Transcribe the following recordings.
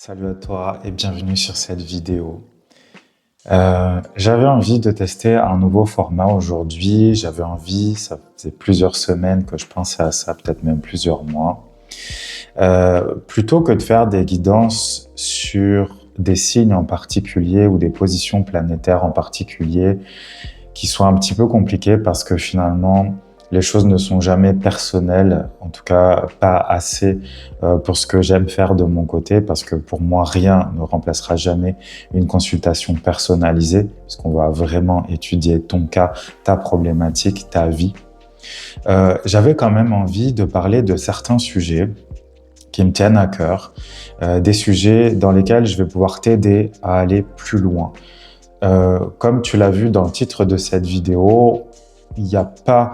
Salut à toi et bienvenue sur cette vidéo. J'avais envie de tester un nouveau format aujourd'hui. J'avais envie, ça faisait plusieurs semaines que je pensais à ça, peut-être même plusieurs mois. Plutôt que de faire des guidances sur des signes en particulier ou des positions planétaires en particulier qui soient un petit peu compliquées parce que finalement, les choses ne sont jamais personnelles, en tout cas pas assez pour ce que j'aime faire de mon côté, parce que pour moi, rien ne remplacera jamais une consultation personnalisée, puisqu'on va vraiment étudier ton cas, ta problématique, ta vie. J'avais quand même envie de parler de certains sujets qui me tiennent à cœur, des sujets dans lesquels je vais pouvoir t'aider à aller plus loin. Comme tu l'as vu dans le titre de cette vidéo, il n'y a pas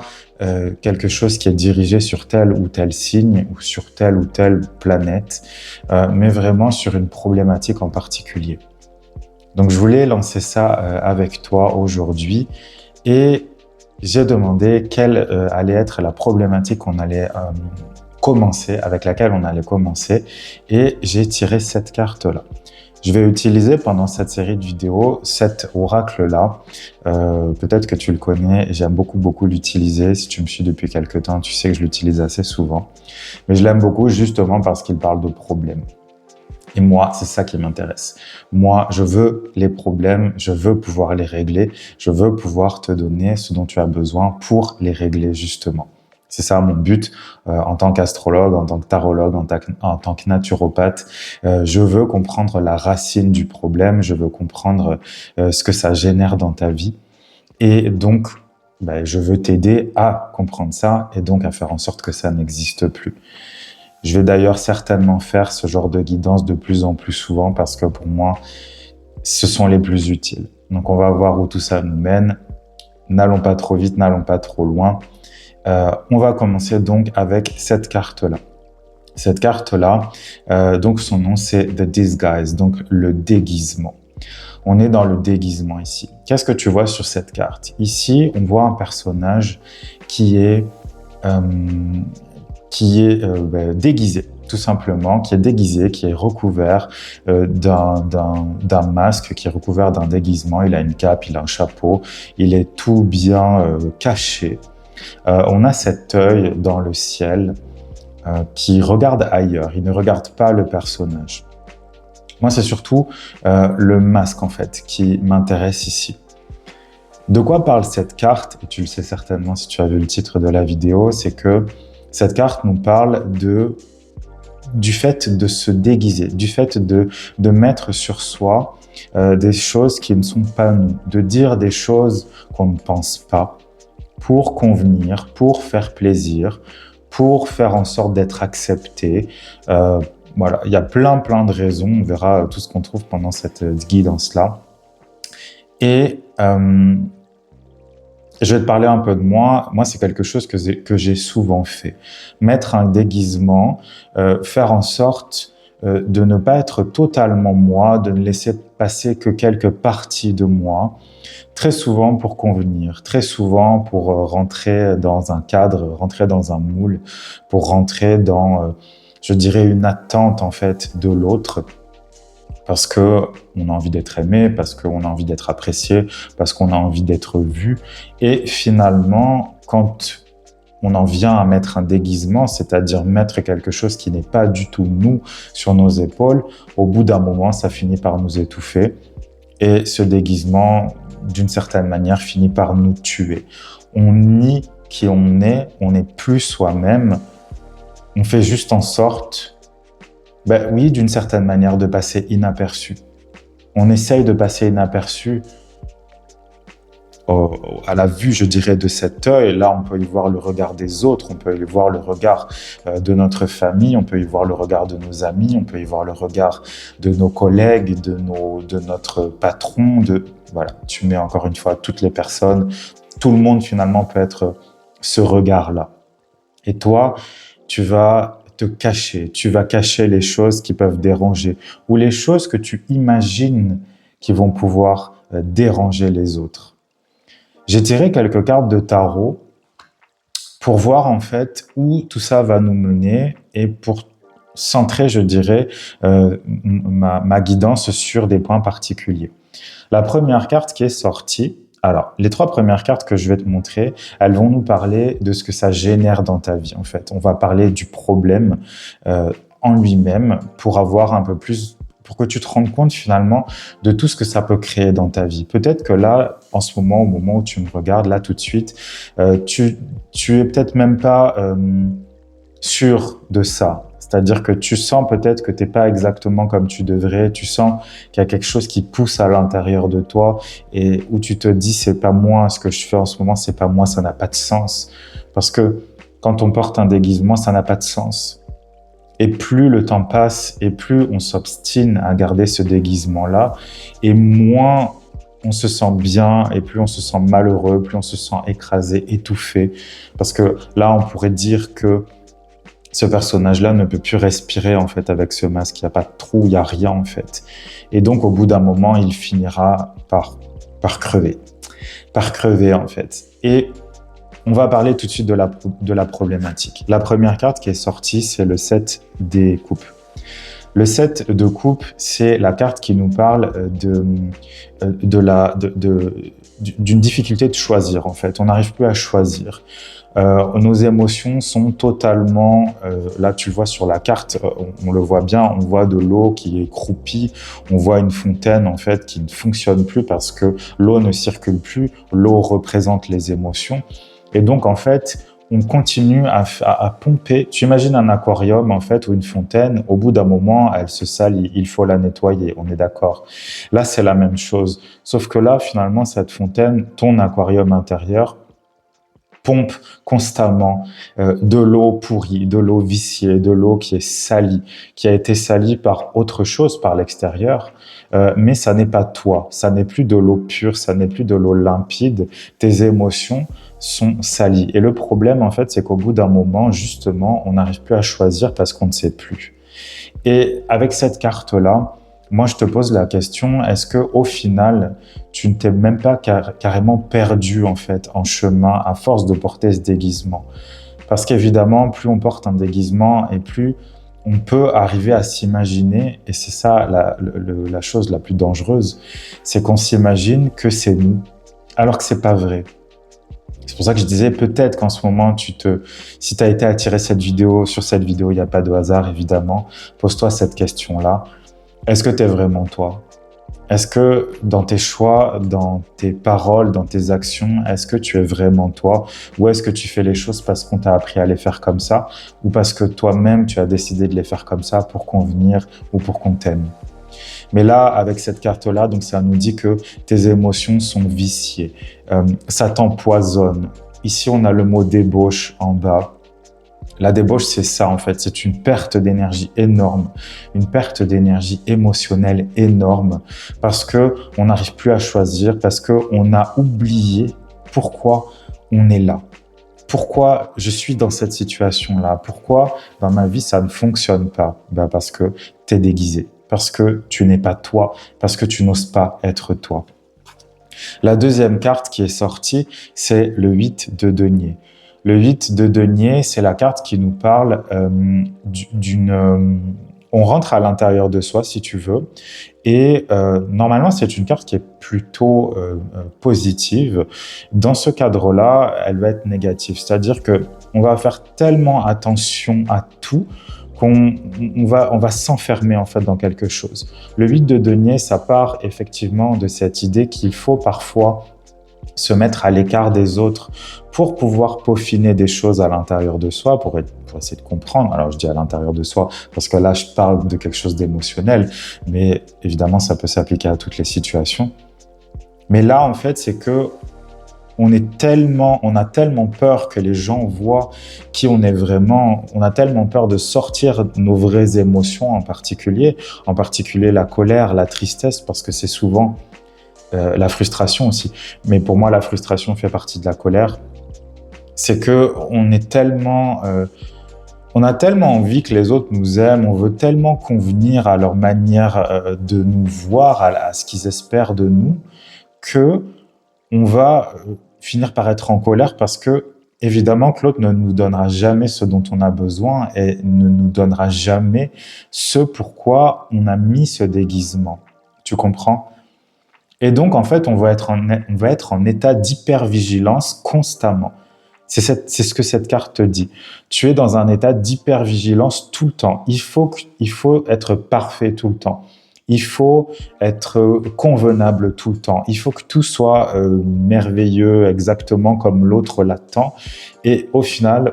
quelque chose qui est dirigé sur tel ou tel signe ou sur telle ou telle planète, mais vraiment sur une problématique en particulier. Donc, je voulais lancer ça avec toi aujourd'hui et j'ai demandé quelle allait être la problématique qu'on allait commencer, avec laquelle on allait commencer, et j'ai tiré cette carte-là. Je vais utiliser pendant cette série de vidéos cet oracle-là. Peut-être que tu le connais, j'aime beaucoup l'utiliser. Si tu me suis depuis quelques temps, tu sais que je l'utilise assez souvent. Mais je l'aime beaucoup justement parce qu'il parle de problèmes. Et moi, c'est ça qui m'intéresse. Moi, je veux les problèmes, je veux pouvoir les régler, je veux pouvoir te donner ce dont tu as besoin pour les régler justement. C'est ça mon but en tant qu'astrologue, en tant que tarologue, en tant que naturopathe. Je veux comprendre la racine du problème, je veux comprendre ce que ça génère dans ta vie. Et donc, je veux t'aider à comprendre ça et donc à faire en sorte que ça n'existe plus. Je vais d'ailleurs certainement faire ce genre de guidance de plus en plus souvent parce que pour moi, ce sont les plus utiles. Donc on va voir où tout ça nous mène. N'allons pas trop vite, n'allons pas trop loin. On va commencer donc avec cette carte-là. Cette carte-là, donc son nom c'est The Disguise, donc le déguisement. On est dans le déguisement ici. Qu'est-ce que tu vois sur cette carte? Ici, on voit un personnage qui est déguisé, tout simplement, qui est déguisé, qui est recouvert d'un masque, qui est recouvert d'un déguisement. Il a une cape, il a un chapeau, il est tout bien caché. On a cet œil dans le ciel qui regarde ailleurs, il ne regarde pas le personnage. Moi, c'est surtout le masque, en fait, qui m'intéresse ici. De quoi parle cette carte? Et tu le sais certainement si tu as vu le titre de la vidéo, c'est que cette carte nous parle du fait de se déguiser, du fait de mettre sur soi des choses qui ne sont pas nous, de dire des choses qu'on ne pense pas, pour convenir, pour faire plaisir, pour faire en sorte d'être accepté. Voilà, il y a plein de raisons. On verra tout ce qu'on trouve pendant cette guidance-là. Et je vais te parler un peu de moi. Moi, c'est quelque chose que j'ai souvent fait. Mettre un déguisement, faire en sorte de ne pas être totalement moi, de ne laisser passer que quelques parties de moi, très souvent pour convenir, très souvent pour rentrer dans un cadre, rentrer dans un moule, pour rentrer dans, je dirais, une attente en fait de l'autre, parce que on a envie d'être aimé, parce qu'on a envie d'être apprécié, parce qu'on a envie d'être vu. Et finalement, quand on en vient à mettre un déguisement, c'est-à-dire mettre quelque chose qui n'est pas du tout nous sur nos épaules, au bout d'un moment, ça finit par nous étouffer. Et ce déguisement, d'une certaine manière, finit par nous tuer. On nie qui on n'est plus soi-même. On fait juste en sorte, oui, d'une certaine manière, de passer inaperçu. On essaye de passer inaperçu à la vue, je dirais, de cet œil. Là, on peut y voir le regard des autres, on peut y voir le regard de notre famille, on peut y voir le regard de nos amis, on peut y voir le regard de nos collègues, de notre patron. Voilà, tu mets encore une fois toutes les personnes. Tout le monde, finalement, peut être ce regard-là. Et toi, tu vas te cacher, tu vas cacher les choses qui peuvent déranger ou les choses que tu imagines qui vont pouvoir déranger les autres. J'ai tiré quelques cartes de tarot pour voir en fait où tout ça va nous mener et pour centrer, je dirais, ma guidance sur des points particuliers. La première carte qui est sortie, alors, les 3 premières cartes que je vais te montrer, elles vont nous parler de ce que ça génère dans ta vie, en fait. On va parler du problème en lui-même pour avoir un peu plus, pour que tu te rendes compte finalement de tout ce que ça peut créer dans ta vie. Peut-être que là, en ce moment, au moment où tu me regardes, là tout de suite, tu es peut-être même pas sûr de ça. C'est-à-dire que tu sens peut-être que tu n'es pas exactement comme tu devrais, tu sens qu'il y a quelque chose qui pousse à l'intérieur de toi et où tu te dis c'est pas moi, ce que je fais en ce moment, c'est pas moi, ça n'a pas de sens. Parce que quand on porte un déguisement, ça n'a pas de sens. Et plus le temps passe et plus on s'obstine à garder ce déguisement-là, et moins on se sent bien et plus on se sent malheureux, plus on se sent écrasé, étouffé. Parce que là, on pourrait dire que ce personnage-là ne peut plus respirer en fait avec ce masque. Il n'y a pas de trou, il n'y a rien en fait. Et donc au bout d'un moment, il finira par crever. Par crever en fait. Et on va parler tout de suite de la problématique. La première carte qui est sortie, c'est le 7 des coupes. Le 7 de coupe, c'est la carte qui nous parle d'une difficulté de choisir en fait. On n'arrive plus à choisir. Nos émotions sont totalement, là tu vois sur la carte, on le voit bien, on voit de l'eau qui est croupie, on voit une fontaine en fait qui ne fonctionne plus parce que l'eau ne circule plus, l'eau représente les émotions et donc en fait on continue à pomper. Tu imagines un aquarium en fait ou une fontaine, au bout d'un moment elle se salit, il faut la nettoyer, on est d'accord. Là c'est la même chose, sauf que là finalement cette fontaine, ton aquarium intérieur, pompe constamment de l'eau pourrie, de l'eau viciée, de l'eau qui est salie, qui a été salie par autre chose, par l'extérieur, mais ça n'est pas toi, ça n'est plus de l'eau pure, ça n'est plus de l'eau limpide, tes émotions sont salies. Et le problème, en fait, c'est qu'au bout d'un moment, justement, on n'arrive plus à choisir parce qu'on ne sait plus. Et avec cette carte-là, moi, je te pose la question, est-ce que au final, tu ne t'es même pas carrément perdu en fait en chemin à force de porter ce déguisement? Parce qu'évidemment, plus on porte un déguisement et plus on peut arriver à s'imaginer, et c'est ça la chose la plus dangereuse, c'est qu'on s'imagine que c'est nous, alors que c'est pas vrai. C'est pour ça que je disais peut-être qu'en ce moment, si tu as été attiré sur cette vidéo, il n'y a pas de hasard évidemment, pose-toi cette question-là. Est-ce que tu es vraiment toi? Est-ce que dans tes choix, dans tes paroles, dans tes actions, est-ce que tu es vraiment toi? Ou est-ce que tu fais les choses parce qu'on t'a appris à les faire comme ça? Ou parce que toi-même, tu as décidé de les faire comme ça pour convenir ou pour qu'on t'aime? Mais là, avec cette carte-là, donc ça nous dit que tes émotions sont viciées. Ça t'empoisonne. Ici, on a le mot débauche en bas. La débauche, c'est ça en fait, c'est une perte d'énergie énorme, une perte d'énergie émotionnelle énorme, parce que on n'arrive plus à choisir, parce qu'on a oublié pourquoi on est là. Pourquoi je suis dans cette situation-là? Pourquoi dans ma vie ça ne fonctionne pas? Parce que tu es déguisé, parce que tu n'es pas toi, parce que tu n'oses pas être toi. La deuxième carte qui est sortie, c'est le 8 de denier. Le 8 de denier, c'est la carte qui nous parle on rentre à l'intérieur de soi, si tu veux, et normalement, c'est une carte qui est plutôt positive. Dans ce cadre-là, elle va être négative. C'est-à-dire qu'on va faire tellement attention à tout qu'on va s'enfermer en fait dans quelque chose. Le 8 de denier, ça part effectivement de cette idée qu'il faut parfois se mettre à l'écart des autres pour pouvoir peaufiner des choses à l'intérieur de soi, pour essayer de comprendre. Alors, je dis à l'intérieur de soi parce que là, je parle de quelque chose d'émotionnel, mais évidemment, ça peut s'appliquer à toutes les situations. Mais là, en fait, c'est que on a tellement peur que les gens voient qui on est vraiment, on a tellement peur de sortir nos vraies émotions en particulier la colère, la tristesse, parce que c'est souvent la frustration aussi. Mais pour moi, la frustration fait partie de la colère. C'est que on a tellement envie que les autres nous aiment, on veut tellement convenir à leur manière de nous voir, à ce qu'ils espèrent de nous, que on va finir par être en colère parce que évidemment que l'autre ne nous donnera jamais ce dont on a besoin et ne nous donnera jamais ce pourquoi on a mis ce déguisement. Tu comprends? Et donc, en fait, on va être en état d'hypervigilance constamment. C'est ce que cette carte te dit. Tu es dans un état d'hypervigilance tout le temps. Il faut être parfait tout le temps. Il faut être convenable tout le temps. Il faut que tout soit merveilleux, exactement comme l'autre l'attend. Et au final,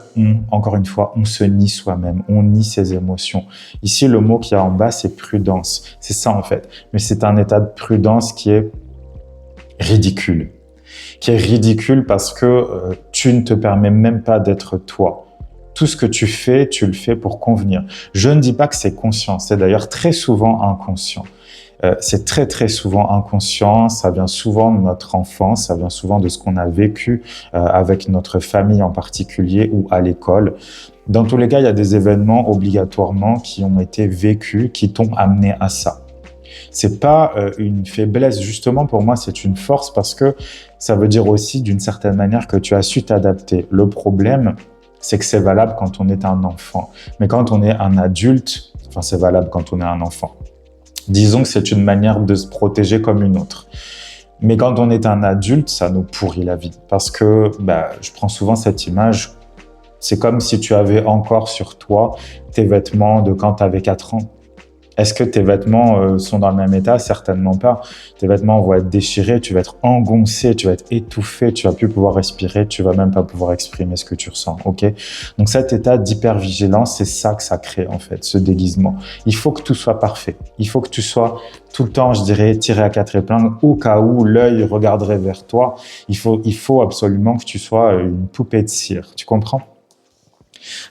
encore une fois, on se nie soi-même, on nie ses émotions. Ici, le mot qu'il y a en bas, c'est prudence. C'est ça en fait. Mais c'est un état de prudence qui est ridicule. Qui est ridicule parce que tu ne te permets même pas d'être toi. Tout ce que tu le fais pour convenir. Je ne dis pas que c'est conscient, c'est d'ailleurs très souvent inconscient. C'est très très souvent inconscient, ça vient souvent de notre enfance, ça vient souvent de ce qu'on a vécu avec notre famille en particulier ou à l'école. Dans tous les cas, il y a des événements obligatoirement qui ont été vécus, qui t'ont amené à ça. C'est pas une faiblesse, justement pour moi c'est une force parce que ça veut dire aussi d'une certaine manière que tu as su t'adapter. Le problème, c'est que c'est valable quand on est un enfant. Mais quand on est un adulte, enfin c'est valable quand on est un enfant. Disons que c'est une manière de se protéger comme une autre. Mais quand on est un adulte, ça nous pourrit la vie. Parce que, je prends souvent cette image, c'est comme si tu avais encore sur toi tes vêtements de quand tu avais 4 ans. Est-ce que tes vêtements sont dans le même état? Certainement pas. Tes vêtements vont être déchirés, tu vas être engoncé, tu vas être étouffé, tu vas plus pouvoir respirer, tu vas même pas pouvoir exprimer ce que tu ressens, ok? Donc cet état d'hypervigilance, c'est ça que ça crée en fait, ce déguisement. Il faut que tout soit parfait. Il faut que tu sois tout le temps, je dirais, tiré à 4 épingles, au cas où l'œil regarderait vers toi. Il faut absolument que tu sois une poupée de cire. Tu comprends?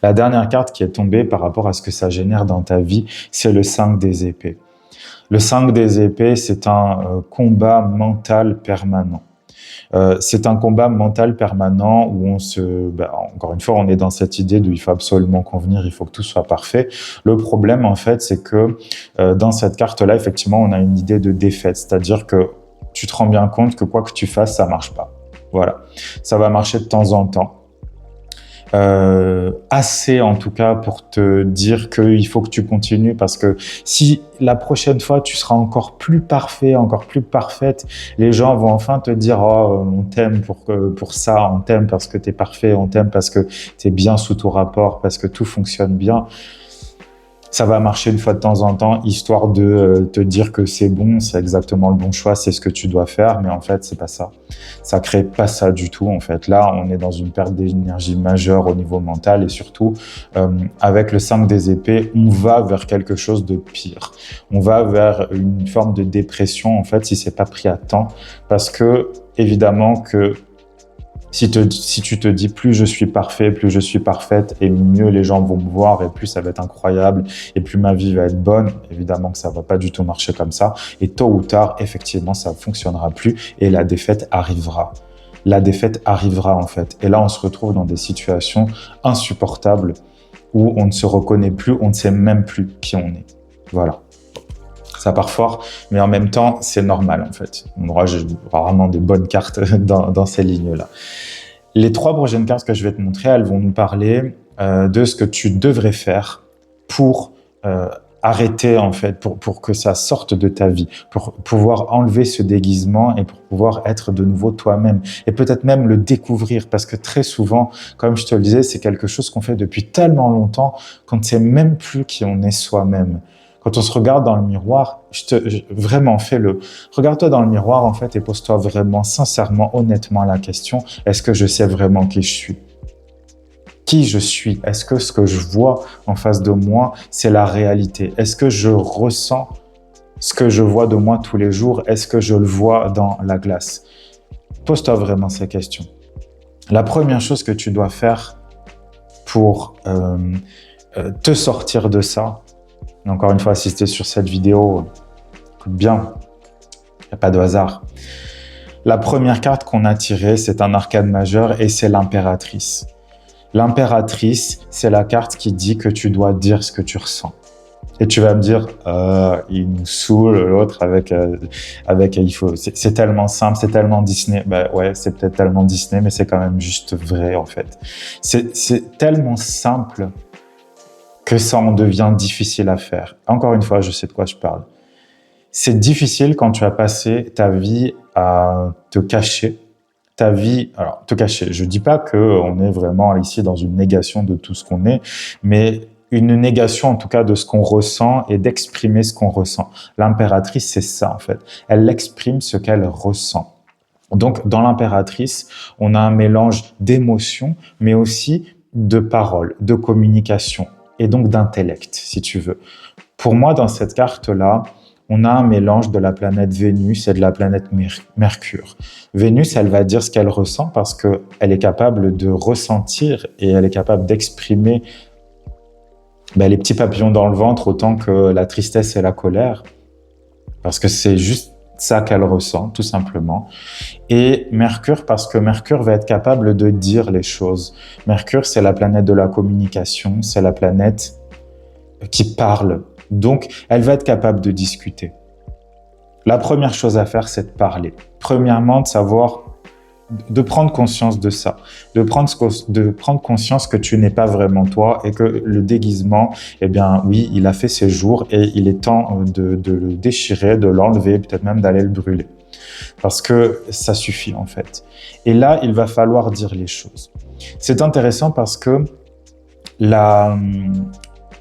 La dernière carte qui est tombée par rapport à ce que ça génère dans ta vie, c'est le 5 des épées. Le 5 des épées, c'est un combat mental permanent. C'est un combat mental permanent où encore une fois, on est dans cette idée d'où il faut absolument convenir, il faut que tout soit parfait. Le problème, en fait, c'est que dans cette carte-là, effectivement, on a une idée de défaite, c'est-à-dire que tu te rends bien compte que quoi que tu fasses, ça marche pas. Voilà. Ça va marcher de temps en temps. Assez en tout cas pour te dire qu'il faut que tu continues parce que si la prochaine fois tu seras encore plus parfait, encore plus parfaite, les gens vont enfin te dire oh on t'aime pour ça, on t'aime parce que t'es parfait, on t'aime parce que t'es bien sous tout rapport, parce que tout fonctionne bien. Ça va marcher une fois de temps en temps, histoire de te dire que c'est bon, c'est exactement le bon choix, c'est ce que tu dois faire, mais en fait, c'est pas ça. Ça crée pas ça du tout, en fait. Là, on est dans une perte d'énergie majeure au niveau mental et surtout, avec le 5 des épées, on va vers quelque chose de pire. On va vers une forme de dépression, en fait, si c'est pas pris à temps, parce que, évidemment, que si tu te dis plus je suis parfait, plus je suis parfaite et mieux les gens vont me voir et plus ça va être incroyable et plus ma vie va être bonne, évidemment que ça va pas du tout marcher comme ça et tôt ou tard, effectivement, ça fonctionnera plus et la défaite arrivera. La défaite arrivera en fait et là on se retrouve dans des situations insupportables où on ne se reconnaît plus, on ne sait même plus qui on est. Voilà. Ça part fort, mais en même temps, c'est normal en fait. On aura vraiment des bonnes cartes dans ces lignes-là. Les 3 prochaines cartes que je vais te montrer, elles vont nous parler de ce que tu devrais faire pour arrêter en fait, pour que ça sorte de ta vie, pour pouvoir enlever ce déguisement et pour pouvoir être de nouveau toi-même et peut-être même le découvrir parce que très souvent, comme je te le disais, c'est quelque chose qu'on fait depuis tellement longtemps qu'on ne sait même plus qui on est soi-même. Quand on se regarde dans le miroir, vraiment fais-le. Regarde-toi dans le miroir en fait et pose-toi vraiment, sincèrement, honnêtement la question, est-ce que je sais vraiment qui je suis? Qui je suis? Est-ce que ce que je vois en face de moi, c'est la réalité? Est-ce que je ressens ce que je vois de moi tous les jours? Est-ce que je le vois dans la glace? Pose-toi vraiment ces questions. La première chose que tu dois faire pour te sortir de ça, encore une fois, si tu es sur cette vidéo, écoute bien, il n'y a pas de hasard. La première carte qu'on a tirée, c'est un arcane majeur et c'est l'impératrice. L'impératrice, c'est la carte qui dit que tu dois dire ce que tu ressens. Et tu vas me dire, il nous saoule l'autre avec il faut, c'est tellement simple, c'est tellement Disney. Ben ouais, c'est peut-être tellement Disney, mais c'est quand même juste vrai en fait. C'est tellement simple que ça en devient difficile à faire. Encore une fois, je sais de quoi je parle. C'est difficile quand tu as passé ta vie à te cacher. Ta vie, alors te cacher, je dis pas qu'on est vraiment ici dans une négation de tout ce qu'on est, mais une négation en tout cas de ce qu'on ressent et d'exprimer ce qu'on ressent. L'impératrice, c'est ça en fait. Elle exprime ce qu'elle ressent. Donc dans l'impératrice, on a un mélange d'émotions, mais aussi de paroles, de communication et donc d'intellect, si tu veux. Pour moi, dans cette carte-là, on a un mélange de la planète Vénus et de la planète Mercure. Vénus, elle va dire ce qu'elle ressent parce qu'elle est capable de ressentir et elle est capable d'exprimer les petits papillons dans le ventre autant que la tristesse et la colère, parce que c'est juste ça qu'elle ressent, tout simplement. Et Mercure, parce que Mercure va être capable de dire les choses. Mercure, c'est la planète de la communication, c'est la planète qui parle. Donc, elle va être capable de discuter. La première chose à faire, c'est de parler. Premièrement, de savoir, de prendre conscience de ça, de prendre conscience que tu n'es pas vraiment toi et que le déguisement, eh bien, oui, il a fait ses jours et il est temps de le déchirer, de l'enlever, peut-être même d'aller le brûler. Parce que ça suffit, en fait. Et là, il va falloir dire les choses. C'est intéressant parce que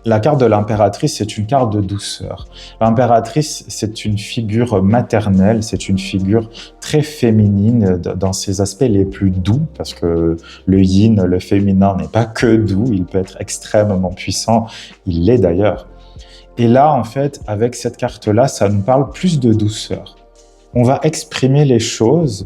la carte de l'impératrice, c'est une carte de douceur. L'impératrice, c'est une figure maternelle, c'est une figure très féminine dans ses aspects les plus doux, parce que le yin, le féminin, n'est pas que doux, il peut être extrêmement puissant, il l'est d'ailleurs. Et là, en fait, avec cette carte-là, ça nous parle plus de douceur. On va exprimer les choses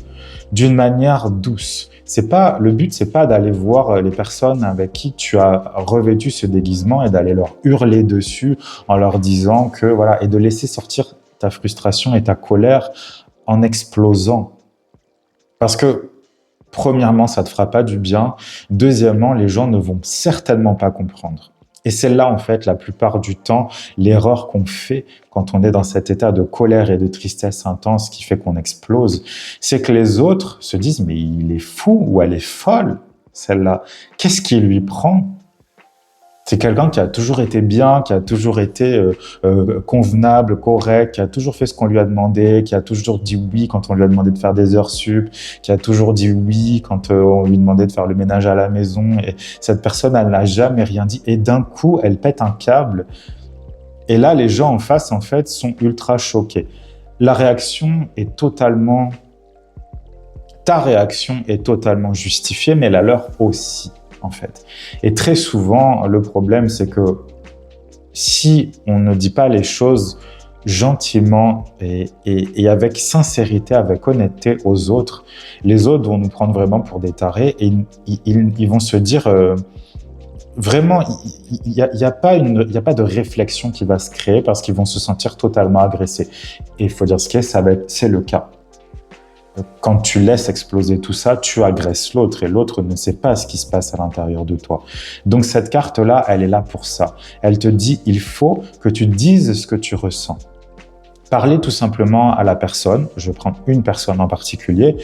d'une manière douce. Le but, c'est pas d'aller voir les personnes avec qui tu as revêtu ce déguisement et d'aller leur hurler dessus en leur disant que voilà, et de laisser sortir ta frustration et ta colère en explosant. Parce que premièrement, ça te fera pas du bien. Deuxièmement, les gens ne vont certainement pas comprendre. Et c'est là, en fait, la plupart du temps, l'erreur qu'on fait quand on est dans cet état de colère et de tristesse intense qui fait qu'on explose, c'est que les autres se disent « mais il est fou ou elle est folle, celle-là. Qu'est-ce qui lui prend ?» C'est quelqu'un qui a toujours été bien, qui a toujours été convenable, correct, qui a toujours fait ce qu'on lui a demandé, qui a toujours dit oui quand on lui a demandé de faire des heures sup, qui a toujours dit oui quand on lui demandait de faire le ménage à la maison. Et cette personne, elle n'a jamais rien dit. Et d'un coup, elle pète un câble. Et là, les gens en face, en fait, sont ultra choqués. La réaction est totalement... Ta réaction est totalement justifiée, mais la leur aussi. En fait. Et très souvent, le problème, c'est que si on ne dit pas les choses gentiment et avec sincérité, avec honnêteté aux autres, les autres vont nous prendre vraiment pour des tarés et ils vont se dire vraiment, il y a pas de réflexion qui va se créer parce qu'ils vont se sentir totalement agressés. Et il faut dire ce qui est, c'est le cas. Quand tu laisses exploser tout ça, tu agresses l'autre et l'autre ne sait pas ce qui se passe à l'intérieur de toi. Donc cette carte-là, elle est là pour ça. Elle te dit, il faut que tu dises ce que tu ressens. Parler tout simplement à la personne, je vais prendre une personne en particulier.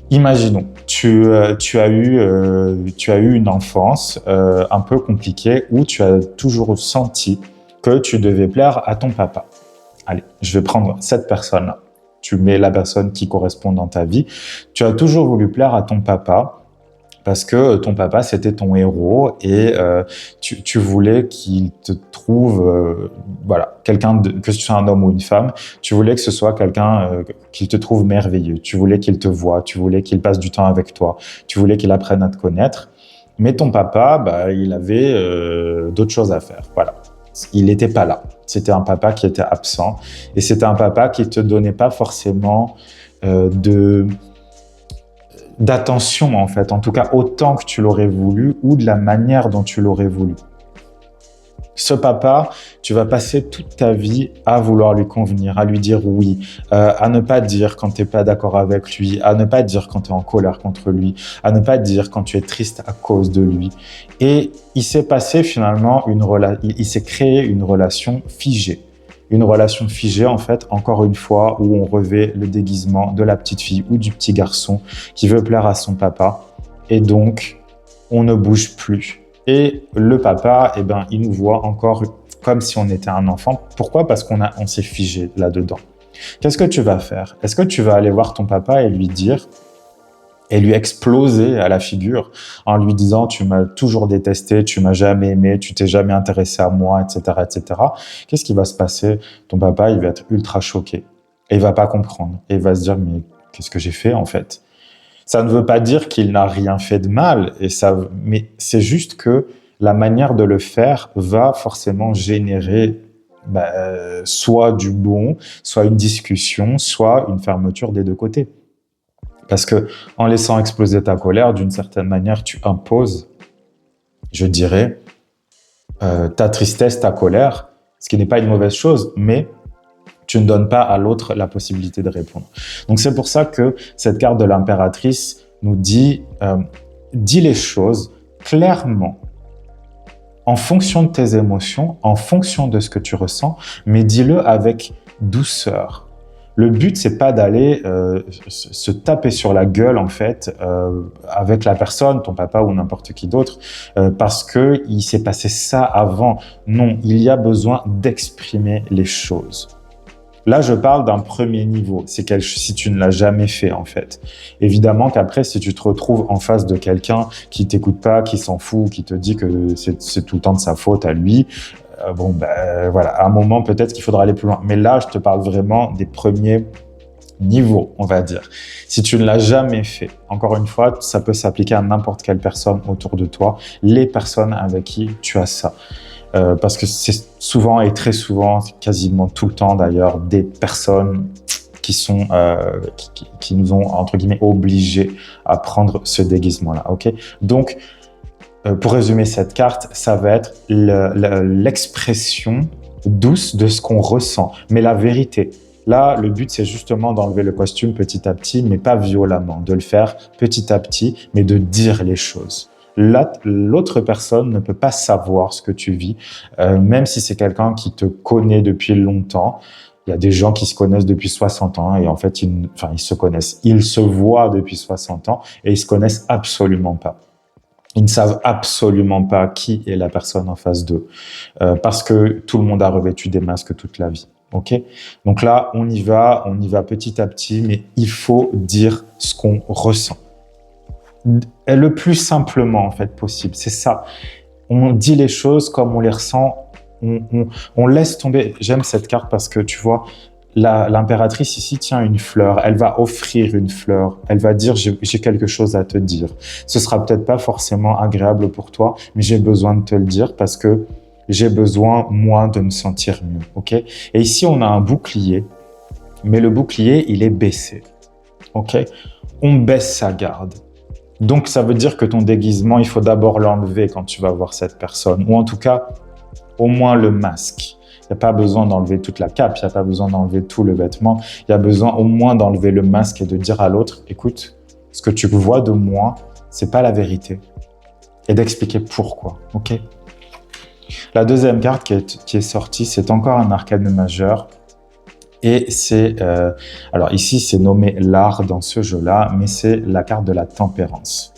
Imaginons, tu as eu une enfance un peu compliquée où tu as toujours senti que tu devais plaire à ton papa. Allez, je vais prendre cette personne-là. Tu mets la personne qui correspond dans ta vie. Tu as toujours voulu plaire à ton papa parce que ton papa, c'était ton héros et tu voulais qu'il te trouve, quelqu'un, que ce soit un homme ou une femme, tu voulais que ce soit quelqu'un qu'il te trouve merveilleux. Tu voulais qu'il te voie, tu voulais qu'il passe du temps avec toi, tu voulais qu'il apprenne à te connaître. Mais ton papa, il avait d'autres choses à faire. Voilà. Il n'était pas là. C'était un papa qui était absent et c'était un papa qui ne te donnait pas forcément d'attention, en fait, en tout cas autant que tu l'aurais voulu ou de la manière dont tu l'aurais voulu. Ce papa, tu vas passer toute ta vie à vouloir lui convenir, à lui dire oui, à ne pas dire quand tu n'es pas d'accord avec lui, à ne pas dire quand tu es en colère contre lui, à ne pas dire quand tu es triste à cause de lui. Et il s'est passé finalement il s'est créé une relation figée. Une relation figée, en fait, encore une fois, où on revêt le déguisement de la petite fille ou du petit garçon qui veut plaire à son papa. Et donc, on ne bouge plus. Et le papa, eh ben, il nous voit encore comme si on était un enfant. Pourquoi? Parce on s'est figé là-dedans. Qu'est-ce que tu vas faire? Est-ce que tu vas aller voir ton papa et lui dire, et lui exploser à la figure en lui disant tu m'as toujours détesté, tu m'as jamais aimé, tu t'es jamais intéressé à moi, etc., etc. Qu'est-ce qui va se passer? Ton papa, il va être ultra choqué et il va pas comprendre et il va se dire mais qu'est-ce que j'ai fait en fait? Ça ne veut pas dire qu'il n'a rien fait de mal mais c'est juste que la manière de le faire va forcément générer soit du bon, soit une discussion, soit une fermeture des deux côtés. Parce que en laissant exploser ta colère, d'une certaine manière, tu imposes, je dirais, ta tristesse, ta colère, ce qui n'est pas une mauvaise chose, mais tu ne donnes pas à l'autre la possibilité de répondre. Donc c'est pour ça que cette carte de l'impératrice nous dit, dis les choses clairement, en fonction de tes émotions, en fonction de ce que tu ressens, mais dis-le avec douceur. Le but, c'est pas d'aller se taper sur la gueule, en fait, avec la personne, ton papa ou n'importe qui d'autre, parce que il s'est passé ça avant. Non, il y a besoin d'exprimer les choses. Là, je parle d'un premier niveau. C'est si tu ne l'as jamais fait, en fait. Évidemment qu'après, si tu te retrouves en face de quelqu'un qui t'écoute pas, qui s'en fout, qui te dit que c'est tout le temps de sa faute à lui, voilà, à un moment, peut-être qu'il faudra aller plus loin. Mais là, je te parle vraiment des premiers niveaux, on va dire. Si tu ne l'as jamais fait, encore une fois, ça peut s'appliquer à n'importe quelle personne autour de toi, les personnes avec qui tu as ça. Parce que c'est souvent et très souvent, quasiment tout le temps d'ailleurs, des personnes qui nous ont, entre guillemets, obligés à prendre ce déguisement-là. Ok? Donc, pour résumer cette carte, ça va être l'expression douce de ce qu'on ressent, mais la vérité. Là, le but, c'est justement d'enlever le costume petit à petit, mais pas violemment, de le faire petit à petit, mais de dire les choses. L'autre personne ne peut pas savoir ce que tu vis, même si c'est quelqu'un qui te connaît depuis longtemps. Il y a des gens qui se connaissent depuis 60 ans et en fait, ils se connaissent. Ils se voient depuis 60 ans et ils se connaissent absolument pas. Ils ne savent absolument pas qui est la personne en face d'eux parce que tout le monde a revêtu des masques toute la vie. Ok? Donc là, on y va petit à petit, mais il faut dire ce qu'on ressent. Et le plus simplement en fait possible, c'est ça. On dit les choses comme on les ressent, on laisse tomber. J'aime cette carte parce que tu vois, l'impératrice ici tient une fleur, elle va offrir une fleur, elle va dire j'ai quelque chose à te dire. Ce sera peut-être pas forcément agréable pour toi, mais j'ai besoin de te le dire parce que j'ai besoin moi de me sentir mieux, ok? Et ici on a un bouclier, mais le bouclier il est baissé, ok? On baisse sa garde. Donc, ça veut dire que ton déguisement, il faut d'abord l'enlever quand tu vas voir cette personne. Ou en tout cas, au moins le masque. Il n'y a pas besoin d'enlever toute la cape, il n'y a pas besoin d'enlever tout le vêtement. Il y a besoin au moins d'enlever le masque et de dire à l'autre, écoute, ce que tu vois de moi, c'est pas la vérité. Et d'expliquer pourquoi, ok? La deuxième carte qui est sortie, c'est encore un arcane majeur. Et c'est, alors ici c'est nommé l'art dans ce jeu-là, mais c'est la carte de la tempérance.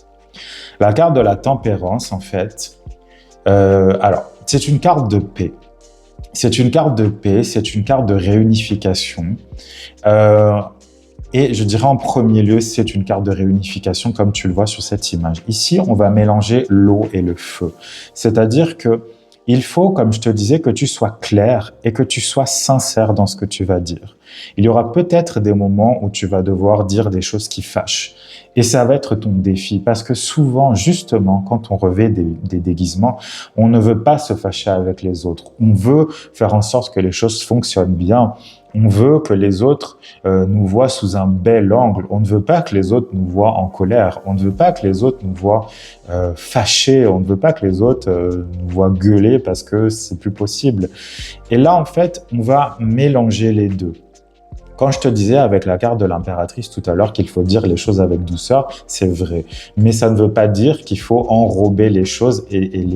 La carte de la tempérance, en fait, alors c'est une carte de paix. C'est une carte de paix, c'est une carte de réunification. Et je dirais en premier lieu, c'est une carte de réunification comme tu le vois sur cette image. Ici, on va mélanger l'eau et le feu. C'est-à-dire que il faut, comme je te disais, que tu sois clair et que tu sois sincère dans ce que tu vas dire. Il y aura peut-être des moments où tu vas devoir dire des choses qui fâchent. Et ça va être ton défi parce que souvent, justement, quand on revêt des déguisements, on ne veut pas se fâcher avec les autres. On veut faire en sorte que les choses fonctionnent bien. On veut que les autres nous voient sous un bel angle. On ne veut pas que les autres nous voient en colère. On ne veut pas que les autres nous voient fâchés. On ne veut pas que les autres nous voient gueuler parce que c'est plus possible. Et là, en fait, on va mélanger les deux. Quand je te disais avec la carte de l'impératrice tout à l'heure qu'il faut dire les choses avec douceur, c'est vrai. Mais ça ne veut pas dire qu'il faut enrober les choses et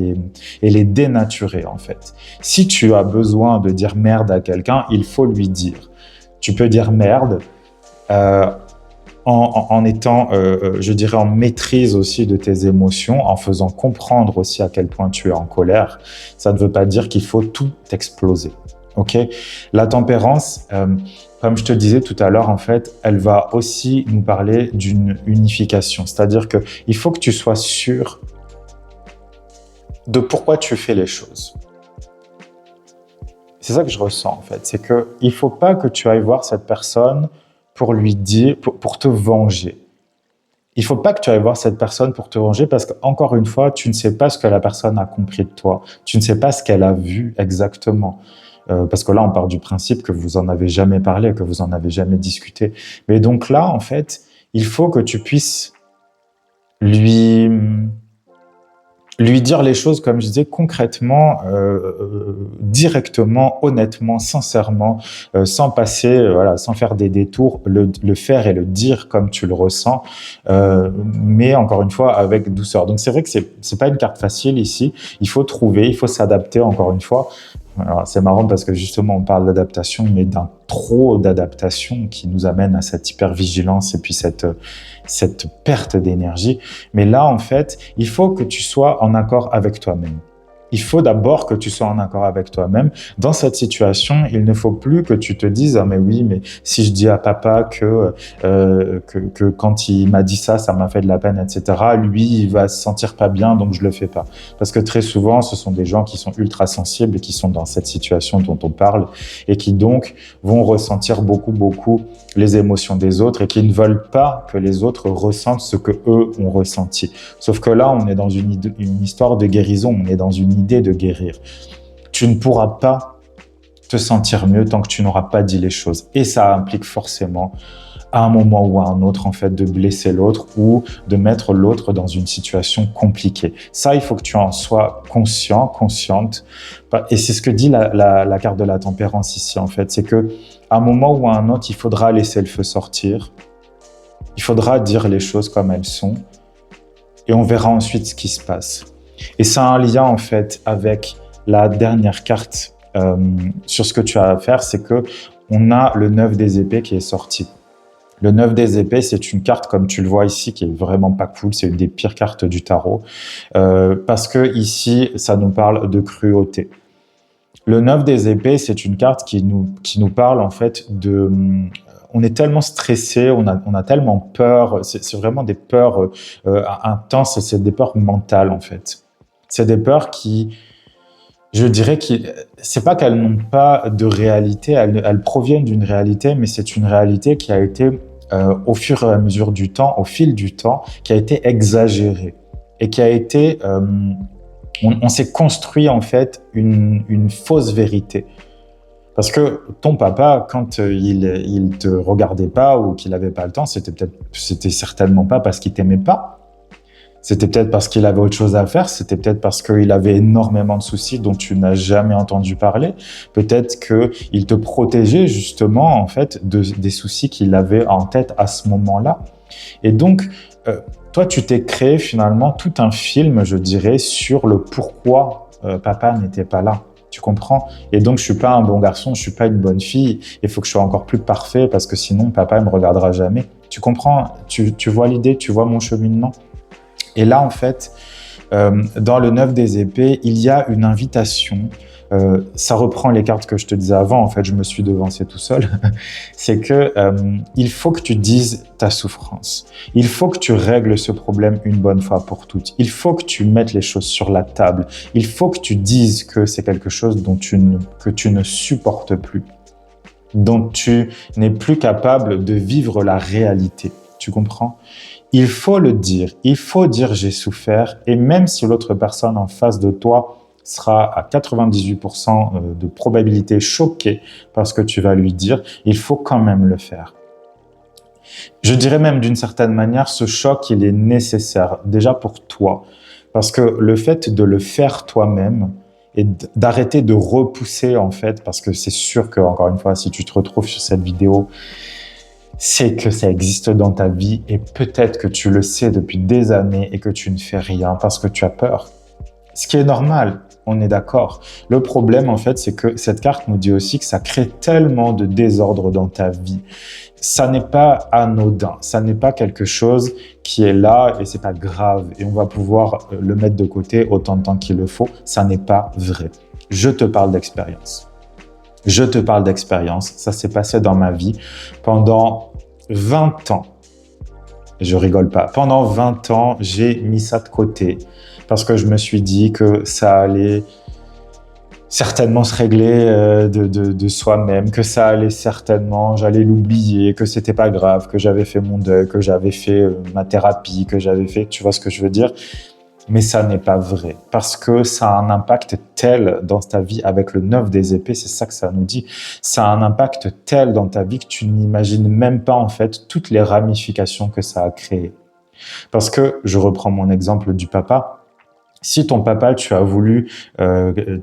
les dénaturer, en fait. Si tu as besoin de dire merde à quelqu'un, il faut lui dire. Tu peux dire merde en étant, je dirais, en maîtrise aussi de tes émotions, en faisant comprendre aussi à quel point tu es en colère. Ça ne veut pas dire qu'il faut tout exploser. Ok, la tempérance, comme je te disais tout à l'heure, en fait, elle va aussi nous parler d'une unification. C'est-à-dire que il faut que tu sois sûr de pourquoi tu fais les choses. C'est ça que je ressens, en fait. C'est que il faut pas que tu ailles voir cette personne pour lui dire, pour te venger. Il faut pas que tu ailles voir cette personne pour te venger parce qu'encore une fois, tu ne sais pas ce que la personne a compris de toi. Tu ne sais pas ce qu'elle a vu exactement. Parce que là, on part du principe que vous en avez jamais parlé, que vous en avez jamais discuté. Mais donc là, en fait, il faut que tu puisses lui dire les choses, comme je disais, concrètement, directement, honnêtement, sincèrement, sans passer, voilà, sans faire des détours, le faire et le dire comme tu le ressens, mais encore une fois, avec douceur. Donc c'est vrai que c'est pas une carte facile ici. Il faut trouver, il faut s'adapter, encore une fois. Alors, c'est marrant parce que justement, on parle d'adaptation, mais d'un trop d'adaptation qui nous amène à cette hypervigilance et puis cette perte d'énergie. Mais là, en fait, il faut que tu sois en accord avec toi-même. Il faut d'abord que tu sois en accord avec toi-même. Dans cette situation, il ne faut plus que tu te dises « Ah mais oui, mais si je dis à papa que quand il m'a dit ça, ça m'a fait de la peine, etc. Lui, il va se sentir pas bien, donc je le fais pas. » Parce que très souvent, ce sont des gens qui sont ultra sensibles et qui sont dans cette situation dont on parle et qui donc vont ressentir beaucoup les émotions des autres et qui ne veulent pas que les autres ressentent ce que eux ont ressenti. Sauf que là, on est dans une histoire de guérison, on est dans une idée de guérir. Tu ne pourras pas te sentir mieux tant que tu n'auras pas dit les choses. Et ça implique forcément, à un moment ou à un autre, en fait, de blesser l'autre ou de mettre l'autre dans une situation compliquée. Ça, il faut que tu en sois conscient, consciente. Et c'est ce que dit la carte de la tempérance ici, en fait. C'est que à un moment ou à un autre, il faudra laisser le feu sortir. Il faudra dire les choses comme elles sont. Et on verra ensuite ce qui se passe. Et ça a un lien, en fait, avec la dernière carte sur ce que tu as à faire, c'est que on a le 9 des épées qui est sorti. Le 9 des épées, c'est une carte, comme tu le vois ici, qui est vraiment pas cool. C'est une des pires cartes du tarot. Parce que ici, ça nous parle de cruauté. Le 9 des épées, c'est une carte qui nous parle, en fait, de... On est tellement stressé, on a tellement peur. C'est vraiment des peurs intenses, c'est des peurs mentales, en fait. C'est des peurs qui, je dirais, c'est pas qu'elles n'ont pas de réalité, elles proviennent d'une réalité, mais c'est une réalité qui a été, au fur et à mesure du temps, au fil du temps, qui a été exagérée et qui a été, on s'est construit en fait une fausse vérité. Parce que ton papa, quand il te regardait pas ou qu'il avait pas le temps, c'était certainement pas parce qu'il t'aimait pas. C'était peut-être parce qu'il avait autre chose à faire, c'était peut-être parce qu'il avait énormément de soucis dont tu n'as jamais entendu parler. Peut-être qu'il te protégeait justement en fait des soucis qu'il avait en tête à ce moment-là. Et donc, toi, tu t'es créé finalement tout un film, je dirais, sur le pourquoi papa n'était pas là. Tu comprends? Et donc, je suis pas un bon garçon, je suis pas une bonne fille. Il faut que je sois encore plus parfait parce que sinon, papa ne me regardera jamais. Tu comprends? Tu vois l'idée, tu vois mon cheminement? Et là, en fait, dans le 9 des épées, il y a une invitation. Ça reprend les cartes que je te disais avant. En fait, je me suis devancé tout seul. C'est que il faut que tu dises ta souffrance. Il faut que tu règles ce problème une bonne fois pour toutes. Il faut que tu mettes les choses sur la table. Il faut que tu dises que c'est quelque chose que tu ne supportes plus, dont tu n'es plus capable de vivre la réalité. Tu comprends? Il faut le dire. Il faut dire j'ai souffert. Et même si l'autre personne en face de toi sera à 98% de probabilité choqué par ce que tu vas lui dire, il faut quand même le faire. Je dirais même d'une certaine manière, ce choc, il est nécessaire, déjà pour toi, parce que le fait de le faire toi-même et d'arrêter de repousser, en fait, parce que c'est sûr que, encore une fois, si tu te retrouves sur cette vidéo, c'est que ça existe dans ta vie et peut-être que tu le sais depuis des années et que tu ne fais rien parce que tu as peur. Ce qui est normal, on est d'accord. Le problème, en fait, c'est que cette carte nous dit aussi que ça crée tellement de désordre dans ta vie. Ça n'est pas anodin, ça n'est pas quelque chose qui est là et c'est pas grave et on va pouvoir le mettre de côté autant de temps qu'il le faut. Ça n'est pas vrai. Je te parle d'expérience. Je te parle d'expérience. Ça s'est passé dans ma vie pendant 20 ans. Je rigole pas. Pendant 20 ans, j'ai mis ça de côté parce que je me suis dit que ça allait certainement se régler de soi-même, que ça allait certainement, j'allais l'oublier, que c'était pas grave, que j'avais fait mon deuil, que j'avais fait ma thérapie, que j'avais fait, tu vois ce que je veux dire? Mais ça n'est pas vrai parce que ça a un impact tel dans ta vie avec le 9 des épées, c'est ça que ça nous dit. Ça a un impact tel dans ta vie que tu n'imagines même pas en fait toutes les ramifications que ça a créées. Parce que, je reprends mon exemple du papa, si ton papa, tu as voulu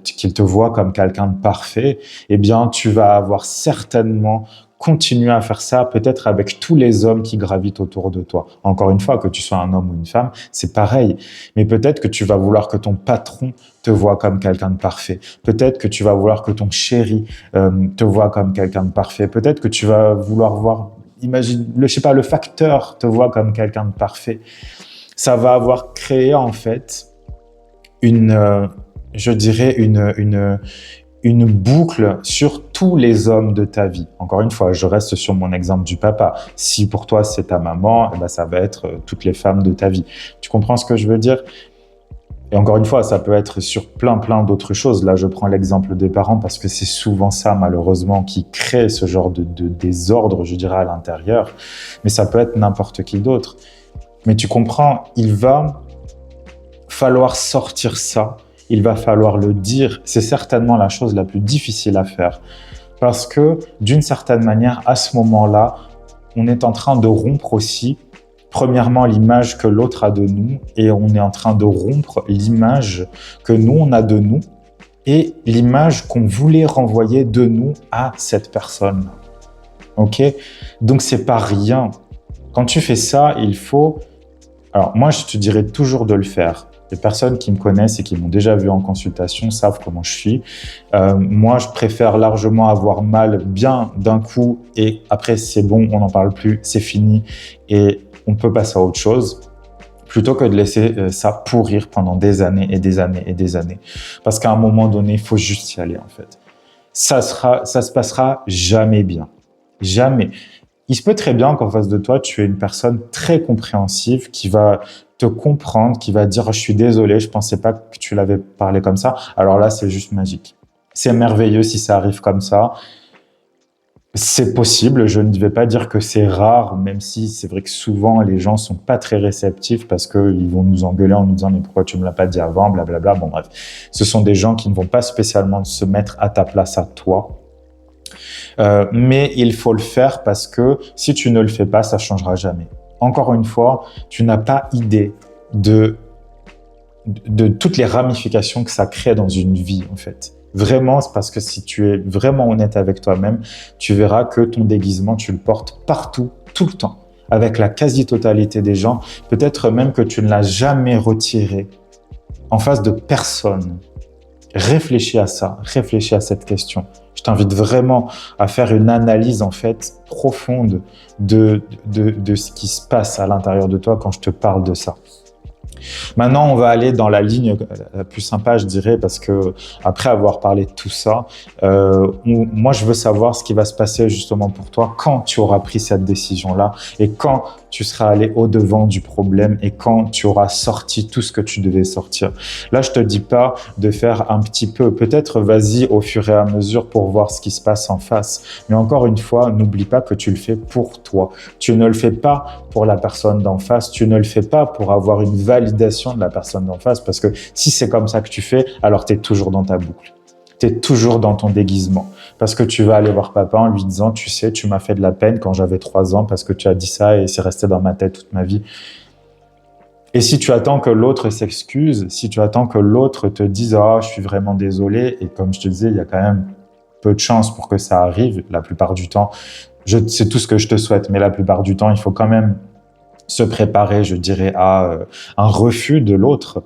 qu'il te voie comme quelqu'un de parfait, eh bien, tu vas avoir certainement continué à faire ça, peut-être avec tous les hommes qui gravitent autour de toi. Encore une fois, que tu sois un homme ou une femme, c'est pareil. Mais peut-être que tu vas vouloir que ton patron te voie comme quelqu'un de parfait. Peut-être que tu vas vouloir que ton chéri te voie comme quelqu'un de parfait. Peut-être que tu vas vouloir voir, imagine, je sais pas, le facteur te voit comme quelqu'un de parfait. Ça va avoir créé, en fait, je dirais une boucle sur tous les hommes de ta vie. Encore une fois, je reste sur mon exemple du papa. Si pour toi c'est ta maman, eh ben ça va être toutes les femmes de ta vie. Tu comprends ce que je veux dire? Et encore une fois, ça peut être sur plein d'autres choses. Là, je prends l'exemple des parents parce que c'est souvent ça, malheureusement, qui crée ce genre de désordre, je dirais, à l'intérieur. Mais ça peut être n'importe qui d'autre. Mais tu comprends, il va falloir sortir ça, il va falloir le dire. C'est certainement la chose la plus difficile à faire parce que d'une certaine manière, à ce moment-là, on est en train de rompre aussi, premièrement, l'image que l'autre a de nous et on est en train de rompre l'image que nous, on a de nous et l'image qu'on voulait renvoyer de nous à cette personne. Ok? Donc, c'est pas rien. Quand tu fais ça, il faut... Alors, moi, je te dirais toujours de le faire. Les personnes qui me connaissent et qui m'ont déjà vu en consultation savent comment je suis. Moi, je préfère largement avoir mal bien d'un coup et après, c'est bon, on n'en parle plus, c'est fini et on peut passer à autre chose plutôt que de laisser ça pourrir pendant des années et des années et des années. Parce qu'à un moment donné, il faut juste y aller en fait. Ça se passera jamais bien. Jamais. Il se peut très bien qu'en face de toi, tu aies une personne très compréhensive qui va te comprendre, qui va dire « je suis désolé, je pensais pas que tu l'avais parlé comme ça ». Alors là, c'est juste magique. C'est merveilleux si ça arrive comme ça. C'est possible, je ne vais pas dire que c'est rare, même si c'est vrai que souvent les gens sont pas très réceptifs parce qu'ils vont nous engueuler en nous disant « mais pourquoi tu me l'as pas dit avant ?» blablabla. Bon bref, ce sont des gens qui ne vont pas spécialement se mettre à ta place à toi. Mais il faut le faire parce que si tu ne le fais pas, ça changera jamais. Encore une fois, tu n'as pas idée de toutes les ramifications que ça crée dans une vie, en fait. Vraiment, c'est parce que si tu es vraiment honnête avec toi-même, tu verras que ton déguisement, tu le portes partout, tout le temps, avec la quasi-totalité des gens. Peut-être même que tu ne l'as jamais retiré en face de personne. Réfléchis à ça, réfléchis à cette question. Je t'invite vraiment à faire une analyse en fait profonde de ce qui se passe à l'intérieur de toi quand je te parle de ça. Maintenant, on va aller dans la ligne la plus sympa, je dirais, parce que après avoir parlé de tout ça, moi, je veux savoir ce qui va se passer justement pour toi quand tu auras pris cette décision-là et quand tu seras allé au-devant du problème et quand tu auras sorti tout ce que tu devais sortir. Là, je te dis pas de faire un petit peu, peut-être vas-y au fur et à mesure pour voir ce qui se passe en face. Mais encore une fois, n'oublie pas que tu le fais pour toi. Tu ne le fais pas pour la personne d'en face, tu ne le fais pas pour avoir une validation validation de la personne d'en face, parce que si c'est comme ça que tu fais, alors tu es toujours dans ta boucle. Tu es toujours dans ton déguisement. Parce que tu vas aller voir papa en lui disant, tu sais, tu m'as fait de la peine quand j'avais 3 ans parce que tu as dit ça et c'est resté dans ma tête toute ma vie. Et si tu attends que l'autre s'excuse, si tu attends que l'autre te dise « Ah, je suis vraiment désolé », et comme je te disais, il y a quand même peu de chances pour que ça arrive, la plupart du temps. C'est tout ce que je te souhaite, mais la plupart du temps, il faut quand même se préparer, je dirais, à un refus de l'autre.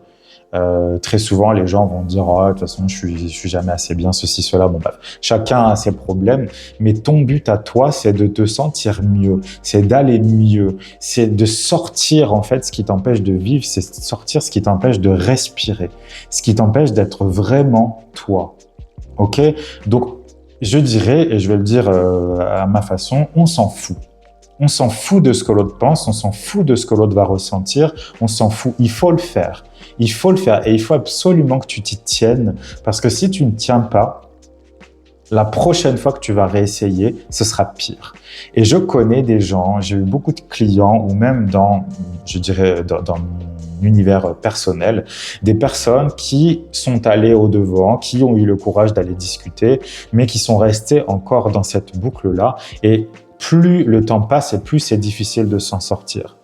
Très souvent, les gens vont dire « Oh, de toute façon, je suis jamais assez bien, ceci, cela ». Bon, bref, chacun a ses problèmes, mais ton but à toi, c'est de te sentir mieux, c'est d'aller mieux, c'est de sortir, en fait, ce qui t'empêche de vivre, c'est de sortir ce qui t'empêche de respirer, ce qui t'empêche d'être vraiment toi. Ok? Donc, je dirais, et je vais le dire à ma façon, on s'en fout. On s'en fout de ce que l'autre pense, on s'en fout de ce que l'autre va ressentir, on s'en fout. Il faut le faire. Il faut le faire et il faut absolument que tu t'y tiennes parce que si tu ne tiens pas, la prochaine fois que tu vas réessayer, ce sera pire. Et je connais des gens, j'ai eu beaucoup de clients ou même je dirais, dans mon univers personnel, des personnes qui sont allées au-devant, qui ont eu le courage d'aller discuter, mais qui sont restées encore dans cette boucle-là et plus le temps passe et plus c'est difficile de s'en sortir.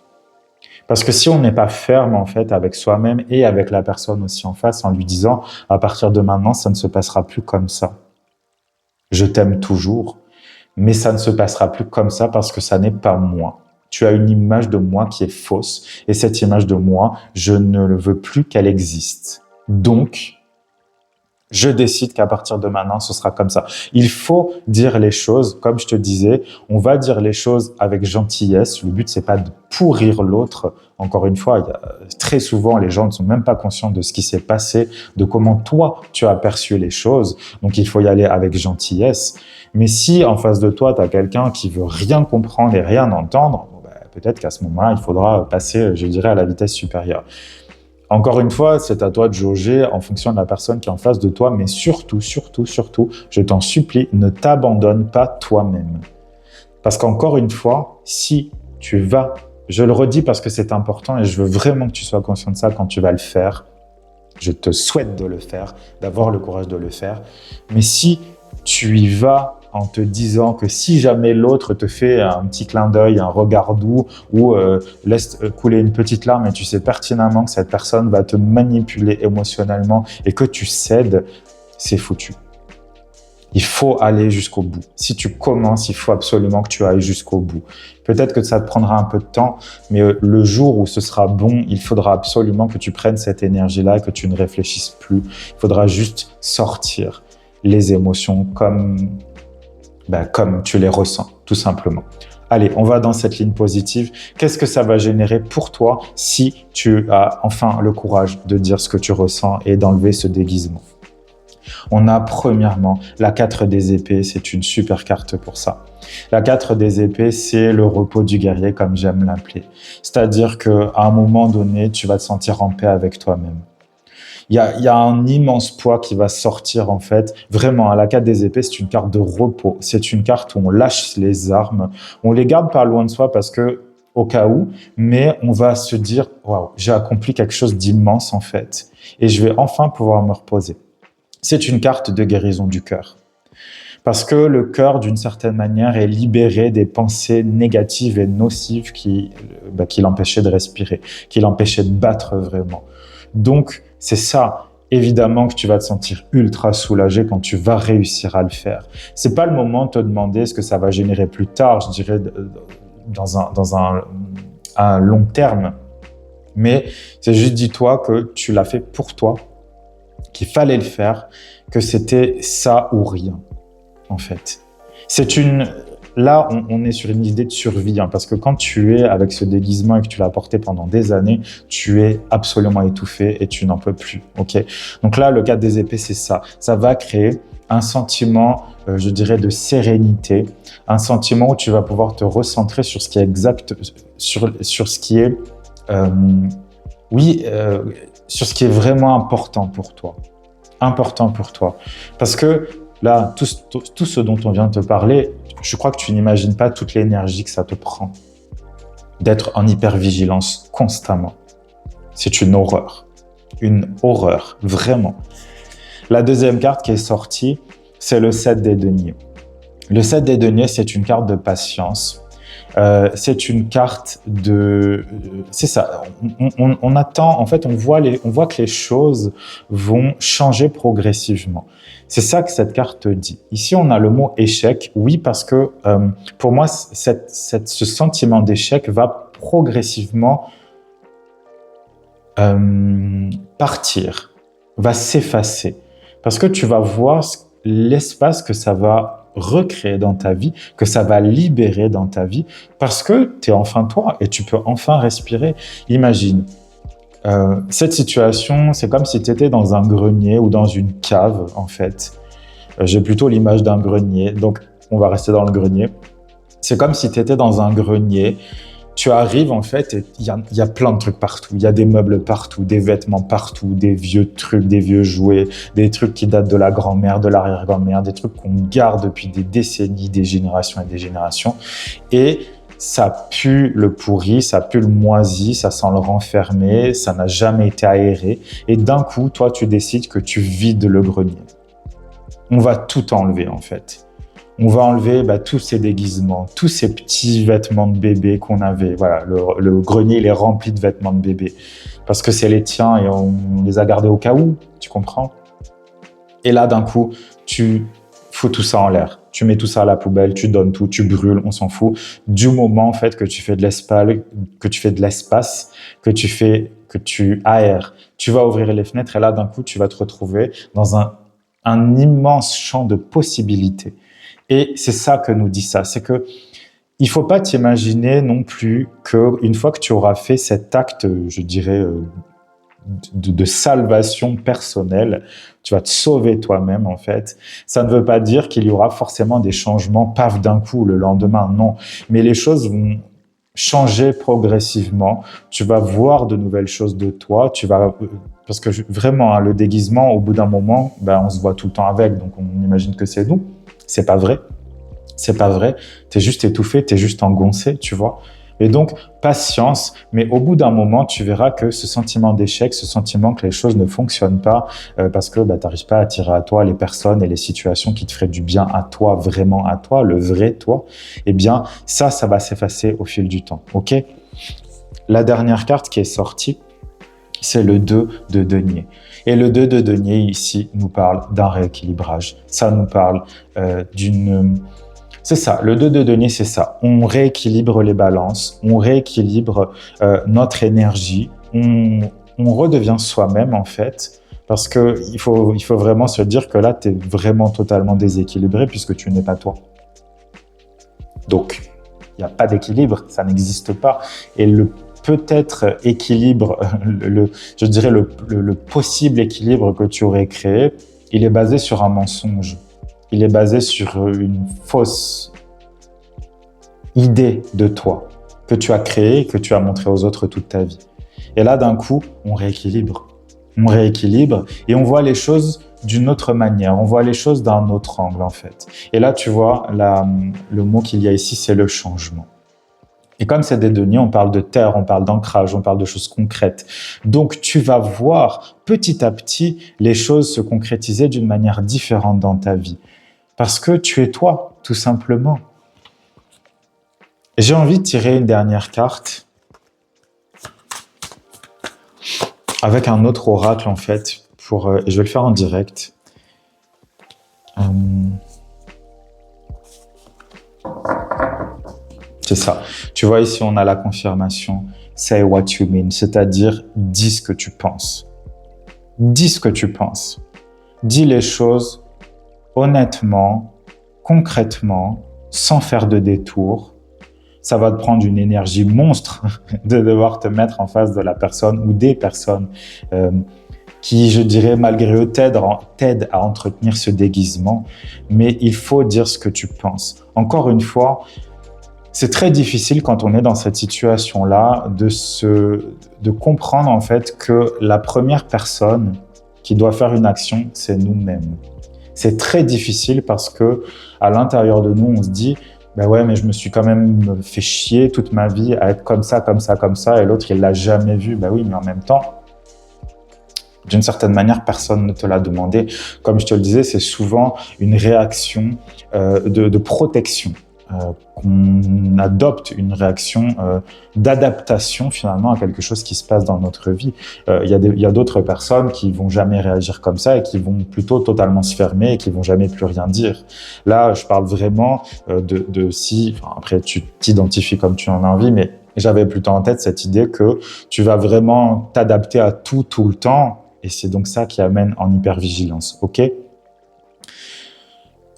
Parce que si on n'est pas ferme en fait avec soi-même et avec la personne aussi en face en lui disant à partir de maintenant ça ne se passera plus comme ça. Je t'aime toujours, mais ça ne se passera plus comme ça parce que ça n'est pas moi. Tu as une image de moi qui est fausse et cette image de moi, je ne veux plus qu'elle existe. Donc, je décide qu'à partir de maintenant, ce sera comme ça. Il faut dire les choses, comme je te disais, on va dire les choses avec gentillesse. Le but, c'est pas de pourrir l'autre. Encore une fois, très souvent, les gens ne sont même pas conscients de ce qui s'est passé, de comment toi, tu as perçu les choses. Donc, il faut y aller avec gentillesse. Mais si en face de toi, tu as quelqu'un qui veut rien comprendre et rien entendre, peut-être qu'à ce moment-là, il faudra passer, je dirais, à la vitesse supérieure. Encore une fois, c'est à toi de jauger en fonction de la personne qui est en face de toi, mais surtout, je t'en supplie, ne t'abandonne pas toi-même. Parce qu'encore une fois, si tu vas, je le redis parce que c'est important et je veux vraiment que tu sois conscient de ça quand tu vas le faire, je te souhaite de le faire, d'avoir le courage de le faire, mais si tu y vas en te disant que si jamais l'autre te fait un petit clin d'œil, un regard doux ou laisse couler une petite larme et tu sais pertinemment que cette personne va te manipuler émotionnellement et que tu cèdes, c'est foutu. Il faut aller jusqu'au bout. Si tu commences, il faut absolument que tu ailles jusqu'au bout. Peut-être que ça te prendra un peu de temps, mais le jour où ce sera bon, il faudra absolument que tu prennes cette énergie-là et que tu ne réfléchisses plus. Il faudra juste sortir les émotions comme tu les ressens, tout simplement. Allez, on va dans cette ligne positive. Qu'est-ce que ça va générer pour toi si tu as enfin le courage de dire ce que tu ressens et d'enlever ce déguisement? On a premièrement la 4 des épées, c'est une super carte pour ça. La 4 des épées, c'est le repos du guerrier, comme j'aime l'appeler. C'est-à-dire qu'à un moment donné, tu vas te sentir en paix avec toi-même. Il y a un immense poids qui va sortir en fait. Vraiment, la 4 des épées, c'est une carte de repos. C'est une carte où on lâche les armes. On les garde pas loin de soi parce que au cas où, mais on va se dire « Waouh, j'ai accompli quelque chose d'immense en fait. Et je vais enfin pouvoir me reposer. » C'est une carte de guérison du cœur. Parce que le cœur, d'une certaine manière, est libéré des pensées négatives et nocives qui l'empêchaient de respirer, qui l'empêchaient de battre vraiment. Donc, c'est ça, évidemment, que tu vas te sentir ultra soulagé quand tu vas réussir à le faire. C'est pas le moment de te demander ce que ça va générer plus tard, je dirais, dans un long terme. Mais c'est juste, dis-toi que tu l'as fait pour toi, qu'il fallait le faire, que c'était ça ou rien, en fait. Là, on est sur une idée de survie, hein, parce que quand tu es avec ce déguisement et que tu l'as porté pendant des années, tu es absolument étouffé et tu n'en peux plus. Ok. Donc là, le 4 des épées, c'est ça. Ça va créer un sentiment, je dirais, de sérénité, un sentiment où tu vas pouvoir te recentrer sur ce qui est exact, sur ce qui est, sur ce qui est vraiment important pour toi. Important pour toi. Parce que là, tout ce dont on vient de te parler, je crois que tu n'imagines pas toute l'énergie que ça te prend d'être en hypervigilance constamment. C'est une horreur, vraiment. La deuxième carte qui est sortie, c'est le 7 des deniers. Le 7 des deniers, c'est une carte de patience. C'est une carte de... C'est ça, on attend, en fait, on voit que les choses vont changer progressivement. C'est ça que cette carte dit. Ici, on a le mot échec. Oui, parce que pour moi, ce sentiment d'échec va progressivement partir, va s'effacer. Parce que tu vas voir l'espace que ça va recréer dans ta vie, que ça va libérer dans ta vie, parce que tu es enfin toi et tu peux enfin respirer. Imagine, cette situation, c'est comme si tu étais dans un grenier ou dans une cave, en fait. J'ai plutôt l'image d'un grenier, donc on va rester dans le grenier. C'est comme si tu étais dans un grenier. Tu arrives en fait et il y a plein de trucs partout. Il y a des meubles partout, des vêtements partout, des vieux trucs, des vieux jouets, des trucs qui datent de la grand-mère, de l'arrière-grand-mère, des trucs qu'on garde depuis des décennies, des générations et des générations. Et ça pue le pourri, ça pue le moisi, ça sent le renfermé, ça n'a jamais été aéré. Et d'un coup, toi, tu décides que tu vides le grenier. On va tout enlever en fait. On va enlever tous ces déguisements, tous ces petits vêtements de bébé qu'on avait. Voilà, le grenier, il est rempli de vêtements de bébé. Parce que c'est les tiens et on les a gardés au cas où, tu comprends? Et là, d'un coup, tu fous tout ça en l'air. Tu mets tout ça à la poubelle, tu donnes tout, tu brûles, on s'en fout. Du moment, en fait, que tu fais de l'espace, que tu aères, tu vas ouvrir les fenêtres et là, d'un coup, tu vas te retrouver dans un immense champ de possibilités. Et c'est ça que nous dit ça, c'est que il faut pas t'imaginer non plus qu'une fois que tu auras fait cet acte, je dirais, de salvation personnelle, tu vas te sauver toi-même en fait. Ça ne veut pas dire qu'il y aura forcément des changements paf d'un coup le lendemain, non. Mais les choses vont changer progressivement. Tu vas voir de nouvelles choses de toi. Parce que vraiment, le déguisement, au bout d'un moment, on se voit tout le temps avec, donc on imagine que c'est nous. C'est pas vrai. C'est pas vrai. T'es juste étouffé, t'es juste engoncé, tu vois. Et donc, patience, mais au bout d'un moment, tu verras que ce sentiment d'échec, ce sentiment que les choses ne fonctionnent pas, parce que t'arrives pas à attirer à toi les personnes et les situations qui te feraient du bien à toi, vraiment à toi, le vrai toi, eh bien, ça va s'effacer au fil du temps, ok? La dernière carte qui est sortie, c'est le 2 de denier. Et le 2 de denier, ici, nous parle d'un rééquilibrage. Ça nous parle d'une... C'est ça, le 2 de denier, c'est ça. On rééquilibre les balances, on rééquilibre notre énergie, on redevient soi-même, en fait, parce qu'il faut vraiment se dire que là, tu es vraiment totalement déséquilibré puisque tu n'es pas toi. Donc, il n'y a pas d'équilibre, ça n'existe pas. Et le peut-être équilibre, je dirais le possible équilibre que tu aurais créé, il est basé sur un mensonge. Il est basé sur une fausse idée de toi que tu as créée, que tu as montrée aux autres toute ta vie. Et là, d'un coup, on rééquilibre. On rééquilibre et on voit les choses d'une autre manière. On voit les choses d'un autre angle, en fait. Et là, tu vois, le mot qu'il y a ici, c'est le changement. Et comme c'est des deniers, on parle de terre, on parle d'ancrage, on parle de choses concrètes. Donc, tu vas voir petit à petit les choses se concrétiser d'une manière différente dans ta vie. Parce que tu es toi, tout simplement. J'ai envie de tirer une dernière carte avec un autre oracle, en fait, et je vais le faire en direct. C'est ça. Tu vois, ici, on a la confirmation. Say what you mean, c'est-à-dire, dis ce que tu penses. Dis ce que tu penses. Dis les choses honnêtement, concrètement, sans faire de détour. Ça va te prendre une énergie monstre de devoir te mettre en face de la personne ou des personnes qui, je dirais, malgré eux, t'aident à entretenir ce déguisement. Mais il faut dire ce que tu penses. Encore une fois, c'est très difficile quand on est dans cette situation-là de comprendre en fait que la première personne qui doit faire une action, c'est nous-mêmes. C'est très difficile parce que à l'intérieur de nous, on se dit Ben ouais, mais je me suis quand même fait chier toute ma vie à être comme ça, comme ça, comme ça, et l'autre, il l'a jamais vu. Ben oui, mais en même temps, d'une certaine manière, personne ne te l'a demandé. Comme je te le disais, c'est souvent une réaction de protection. Qu'on adopte une réaction d'adaptation finalement à quelque chose qui se passe dans notre vie. Il y a d'autres personnes qui vont jamais réagir comme ça et qui vont plutôt totalement se fermer et qui vont jamais plus rien dire. Là, je parle vraiment de si, enfin, après tu t'identifies comme tu en as envie, mais j'avais plutôt en tête cette idée que tu vas vraiment t'adapter à tout le temps, et c'est donc ça qui amène en hypervigilance, ok?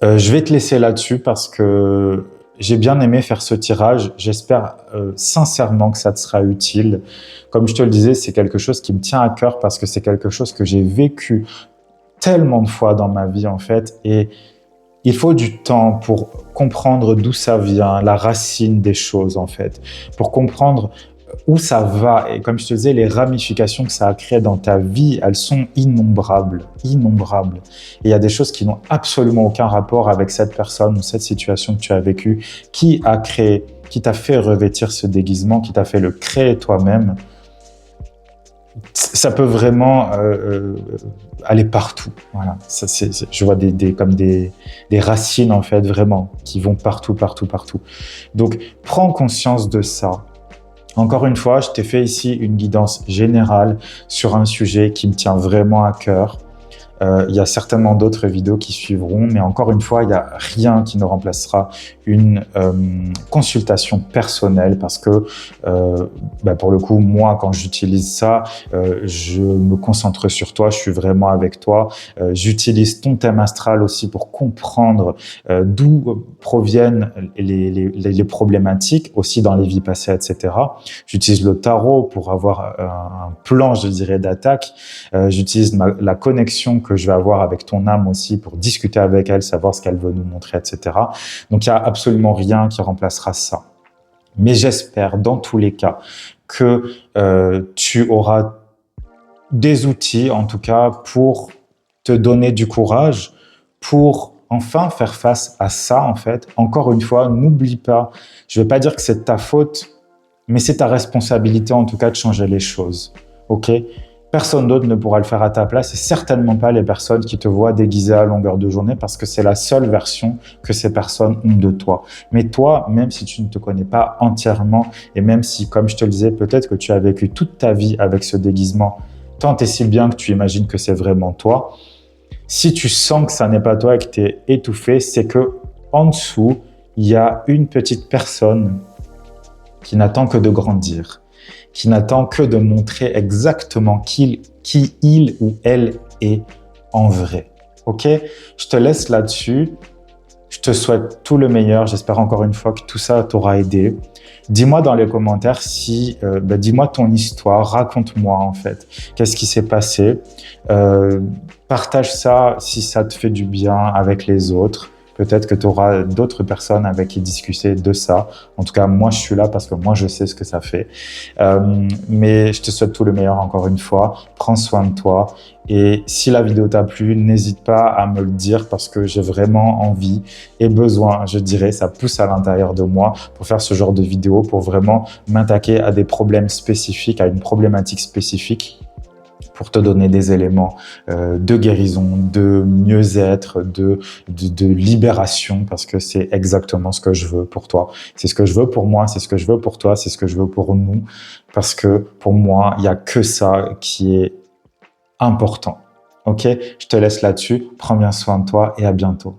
Je vais te laisser là-dessus parce que j'ai bien aimé faire ce tirage. J'espère sincèrement que ça te sera utile. Comme je te le disais, c'est quelque chose qui me tient à cœur parce que c'est quelque chose que j'ai vécu tellement de fois dans ma vie en fait, et il faut du temps pour comprendre d'où ça vient, la racine des choses en fait, pour comprendre où ça va. Et comme je te disais, les ramifications que ça a créées dans ta vie, elles sont innombrables, innombrables. Et il y a des choses qui n'ont absolument aucun rapport avec cette personne ou cette situation que tu as vécue, qui a créé, qui t'a fait revêtir ce déguisement, qui t'a fait le créer toi-même. Ça peut vraiment aller partout. Voilà. Ça, je vois comme des racines en fait, vraiment, qui vont partout, partout, partout. Donc, prends conscience de ça. Encore une fois, je t'ai fait ici une guidance générale sur un sujet qui me tient vraiment à cœur. Il y a certainement d'autres vidéos qui suivront, mais encore une fois, il n'y a rien qui ne remplacera une consultation personnelle parce que pour le coup, moi, quand j'utilise ça, je me concentre sur toi, je suis vraiment avec toi. J'utilise ton thème astral aussi pour comprendre d'où proviennent les problématiques, aussi dans les vies passées, etc. J'utilise le tarot pour avoir un plan, je dirais, d'attaque. J'utilise la connexion que je vais avoir avec ton âme aussi pour discuter avec elle, savoir ce qu'elle veut nous montrer, etc. Donc, il n'y a absolument rien qui remplacera ça. Mais j'espère, dans tous les cas, que tu auras des outils, en tout cas, pour te donner du courage, pour enfin faire face à ça, en fait. Encore une fois, n'oublie pas, je ne vais pas dire que c'est de ta faute, mais c'est ta responsabilité, en tout cas, de changer les choses. OK ? Personne d'autre ne pourra le faire à ta place et certainement pas les personnes qui te voient déguisé à longueur de journée parce que c'est la seule version que ces personnes ont de toi. Mais toi, même si tu ne te connais pas entièrement et même si, comme je te le disais, peut-être que tu as vécu toute ta vie avec ce déguisement, tant et si bien que tu imagines que c'est vraiment toi, si tu sens que ça n'est pas toi et que tu es étouffé, c'est que en dessous, il y a une petite personne qui n'attend que de grandir, qui n'attend que de montrer exactement qui il ou elle est en vrai. Ok ? Je te laisse là-dessus. Je te souhaite tout le meilleur. J'espère encore une fois que tout ça t'aura aidé. Dis-moi dans les commentaires dis-moi ton histoire, raconte-moi en fait. Qu'est-ce qui s'est passé ? Partage ça si ça te fait du bien avec les autres. Peut-être que tu auras d'autres personnes avec qui discuter de ça. En tout cas, moi, je suis là parce que moi, je sais ce que ça fait. Mais je te souhaite tout le meilleur encore une fois. Prends soin de toi. Et si la vidéo t'a plu, n'hésite pas à me le dire parce que j'ai vraiment envie et besoin, je dirais, ça pousse à l'intérieur de moi pour faire ce genre de vidéo, pour vraiment m'attaquer à des problèmes spécifiques, à une problématique spécifique, pour te donner des éléments de guérison, de mieux-être, de libération, parce que c'est exactement ce que je veux pour toi. C'est ce que je veux pour moi, c'est ce que je veux pour toi, c'est ce que je veux pour nous, parce que pour moi, il n'y a que ça qui est important. Ok ? Je te laisse là-dessus, prends bien soin de toi et à bientôt.